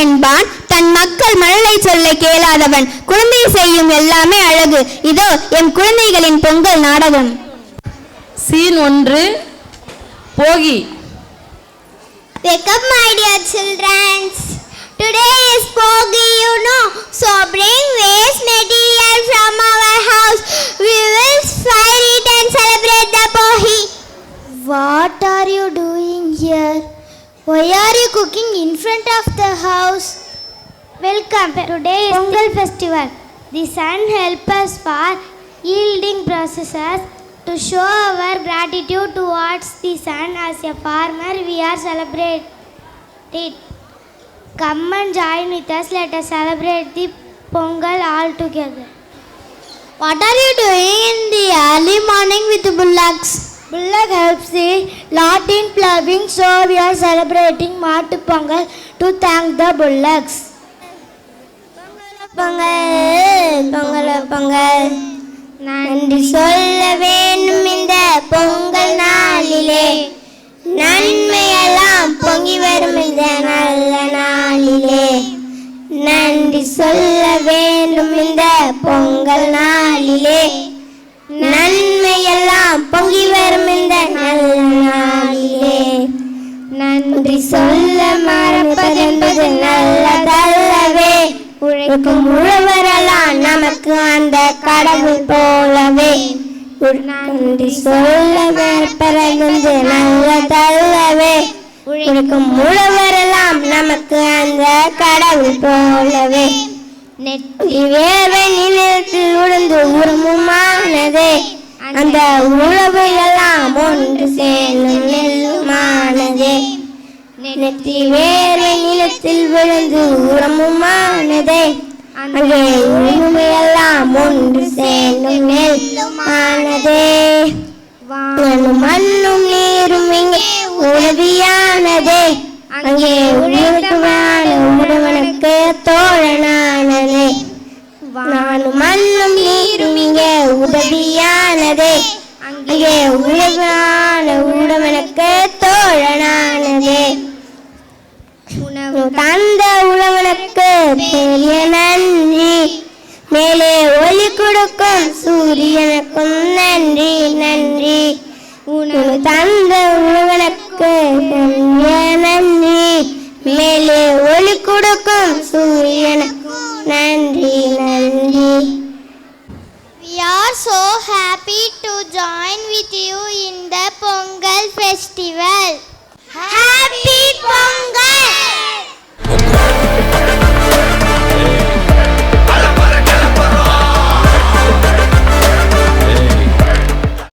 என்பான், தன் மக்கள் மழலை சொல்ல கேளாதவன். குழந்தை செய்யும் எல்லாமே அழகு. இதோ என் குழந்தைகளின் பொங்கல் நாடகம். சீன் 1 போகி. Wake up, my dear children. Today is Pogi, you know. So bring waste material from our house. We will fire it and celebrate the Pogi. What are you doing here? Why are you cooking in front of the house? Welcome. Today is Pongal festival. The sun helps us for yielding processes. To show our gratitude towards the sun, as a farmer, we are celebrating. Come and join with us. Let us celebrate the Pongal all together. What are you doing in the early morning with the bullocks? Bullock helps the lot in ploughing, so we are celebrating Mattu Pongal to thank the bullocks. Pongal, Pongal, Pongal. நன்றி சொல்ல வேண்டும் இந்த பொங்கல் நாளிலே, நன்மையெல்லாம் பொங்கி வரும் இந்த நல்ல நாளிலே. நன்றி சொல்ல வேண்டும் இந்த பொங்கல் நாளிலே, நன்மையெல்லாம் பொங்கி வரும் இந்த நல்ல நாளிலே. நன்றி சொல்ல மறப்பதென்பது நல்லதல்லவே, உழைக்கும் உழவரெல்லாம் நமக்கு அந்த கடவுள் போலவே. நன்றி சொல்ல மறப்பதென்பது நல்லதல்லவே, உழைக்கும் உழவரெல்லாம் நமக்கு அந்த கடவுள் போலவே. நெற்றி வேர்வை நிலத்தில் உழுந்து உரமுமானதே, அந்த உழவையெல்லாம் ஒன்று சேர்ந்தும் நெல்லுமானதே. நெற்றி வேர்வை நிலத்தில் விழுந்து உரமுமானதே, அங்கே உழவையெல்லாம் ஒன்று சேர்ந்தும் நெல்லுமானதே. மண்ணும் நீரும் இங்கே உதவியானதே, அங்கே உழைப்பான உழவனுக்கு தோழனானதே. நானும் மண்ணும் நீரும் இங்கே உதவியானதே, அங்கே உழைப்பான உழவனுக்கு தோழனானதே. தந்த உழவனுக்கு பெரிய நன்றி, மேலே ஒளி கொடுக்கும் சூரியனுக்கும் நன்றி நன்றி. உனக்கு தந்த உழவனுக்கு பெரிய நன்றி, மேலே ஒளி கொடுக்கும் சூரியனுக்கும் நன்றி நன்றி. We are so happy to join with you in the Pongal festival.